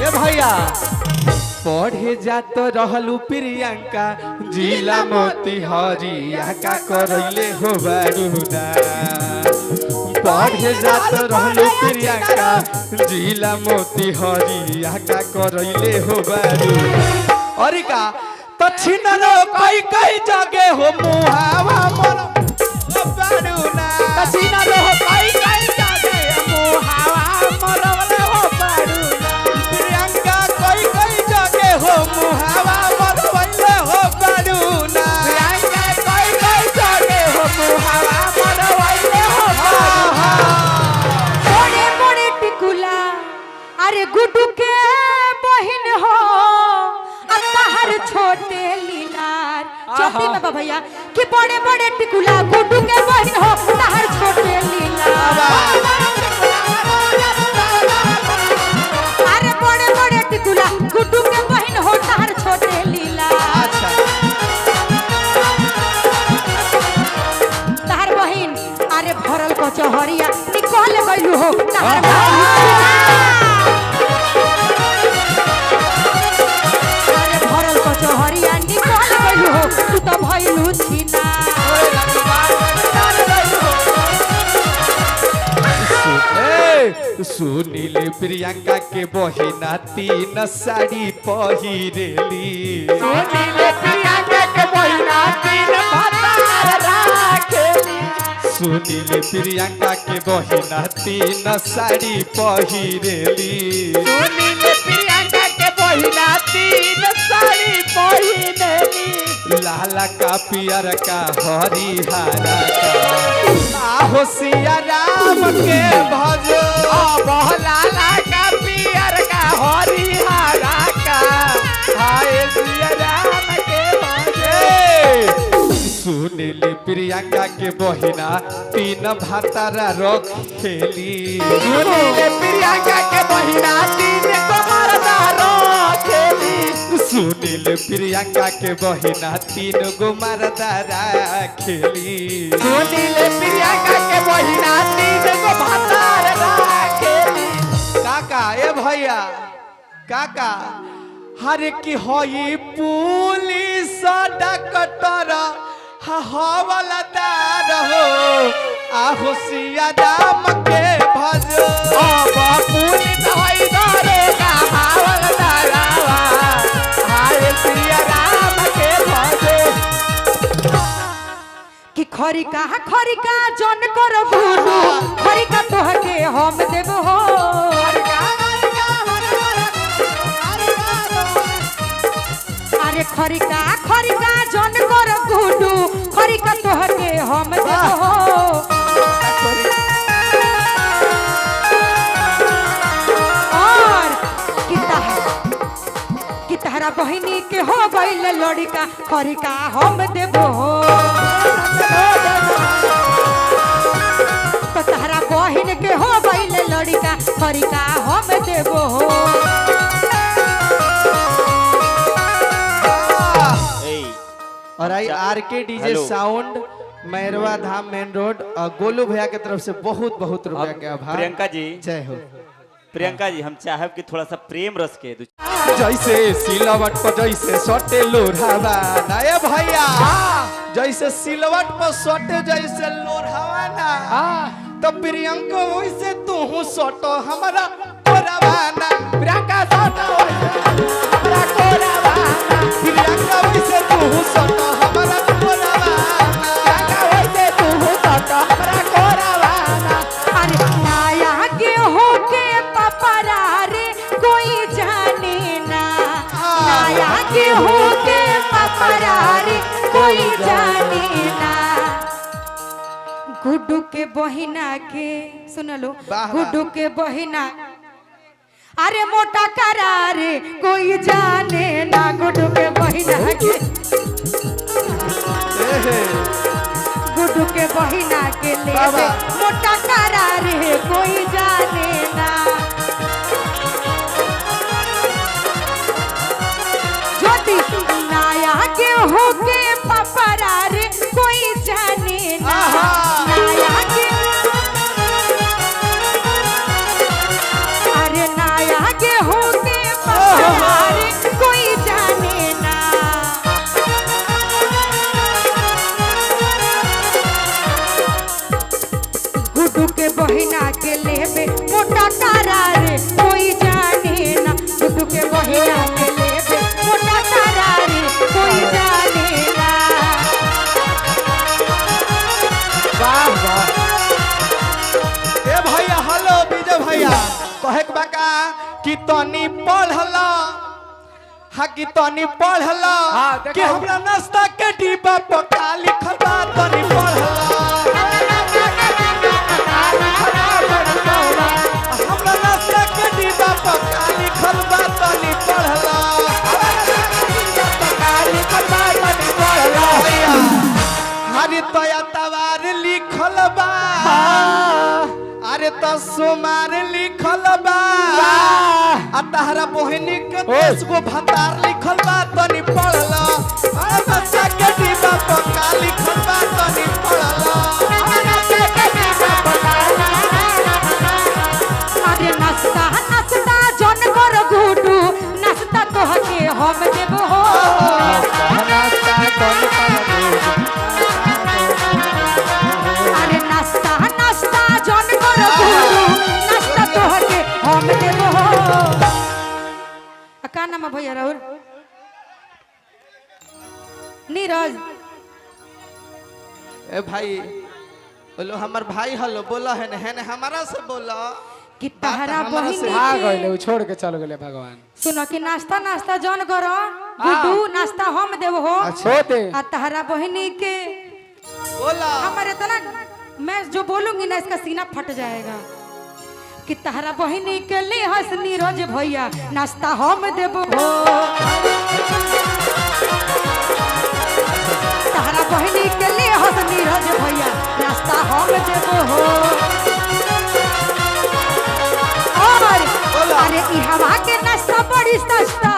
ए भैया पढ़े जात रहलू प्रियंका जिला मोती हरिया का करैले हो बारूदा पढ़े जात रहलू प्रियंका जिला मोती हरिया का करैले हो बारूदा अरे का तो छिनरो कई कई जगह हो मुहावा मोर बारूदा तो छिनरो कई कई जगह मुहावा मोरले हो बारूदा प्रियंका कई कई जगह हो मुहावा मोरले हो बारूदा प्रियंका कई कई जगह हो मुहावा मोरले हो बारूदा बड़े बड़े टिकुला अरे गुड्डू के बहन हो हर छोटे लीलार चौथी में भैया कि बड़े बड़े टिकुला गुड्डू के बहन हो हर छोटे लीलार अरे बड़े बड़े टिकुला गुड्डू के बहन हो हर छोटे लीलार तहर बहन अरे भरल कचहरिया निकल गइलू हो तहर हरिया निकल गइलू हो तू तो भइलू छीना सुनील प्रियंका के बहिना तीन साड़ी पहिरेली सुनील प्रियंका के बहिना तीन भतार राखेली सुनील प्रियंका के बहिना तीन साड़ी पहिरेली सुनील प्रियंका के बहिना तीन साड़ी पहिरेली लाला का पियर का हरिहरा का आहो सिया राम के भजो लाला का पियर का हरिहरा का हाय सिया राम के भजो सुनील प्रियंका के बहिना तीन भातारा रखेली सुनील प्रियंका के बहिना तीन मर्दा रखेली सुनील प्रियंका के बहिना तीन गो मर्दा रखेली सुनील प्रियंका के बहिना तीन गो भातार रखेली काका ए भैया काका हर की होई पुलिस डॉक्टर हवलदार हो आहो सिया राम के भजो पुलिस होई दरोगा हवलदारवा हाय सिया राम के भजो कि खरिका जन कर गुडू खरिका तोहके हम देब हो अरे खरिका जन कर गुडू खरिका तोहके हम देब हो और कि तहरा बहिनी के हो गइल लड़का खरिका हम देब हो तो तहरा बहिन के हो गइल लड़का खरिका हम देब हो और आई आरके डीजे साउंड मैरवा धाम मेन रोड गोलू भैया के तरफ से बहुत बहुत रुपया के आभार प्रियंका जी जय हो प्रियंका जी हम चाहब कि थोड़ा सा प्रेम रस के जैसे सिलवट पर जैसे सटे लोढ़ावा ना भैया जैसे सिलवट पर सटे जैसे लोढ़ावा ना तो प्रियंका वैसे तू सटो हमारा कोरावाना प्रियंका सटो हमारा कोरावाना प्रियंका वैसे तू सटो हमारा कोरावाना प्रियंका वैसे तू सटो हमारा कोरावाना अरे नाया के हो के पपरा रे कोई जाने ना नाया के हो के पपरा रे कोई जाने ना गुड्डू के बहिना के सुन लो गुड्डू के बहिना अरे मोटा करारे कोई जाने ना गुड्डू के बहिना के गुड्डू के बहिना के ले मोटा करारे कोई जाने ना ज्योति नाया के हो के पपरा रे कोई जाने ना नाया के अरे नाया के हो के कि तनी पढ़ला हाँ कि तनी पढ़ला हाँ, देखो। कि हमरा नाश्ता के डिब्बा पर का लिखल बा तनी पढ़ला हमरा नाश्ता के डिब्बा पर का लिखल बा तनी पढ़ला हरी तया तवार लिखल बा अरे तो सोमार लिखल बा आ तहरा बहिनी के 10 गो भतार लिखल बा तनी पढ़ला अरे बच्चा के डिब्बा पर का लिखल बा तनी पढ़ला अरे नाश्ता नाश्ता जन कर गुडू नाश्ता तोहके हम देबो हो अरे नाश्ता नाश्ता जन कर गुडू नाश्ता तोहके हम देबो हो का नाम है भैया राहुल नीरज ए भाई बोलो हमर भाई हलो बोला है न हमारा से बोला कि तहरा बहिनी भाग के गइले उ छोड़ के चल गइले भगवान सुनो कि नाश्ता नाश्ता जन करो गुडू नाश्ता हम देबो हो होते आ तहरा बहिनी के बोला हमारे इतना मैं जो बोलूंगी ना इसका सीना फट जाएगा कि तहरा बहिनी के लिए हंस नीरज भैया नाश्ता हम देबो हो तहरा बहिनी के लिए हंस नीरज भैया नाश्ता हम देबो हो और अरे ई हवा के नाश्ता बड़ी सस्ता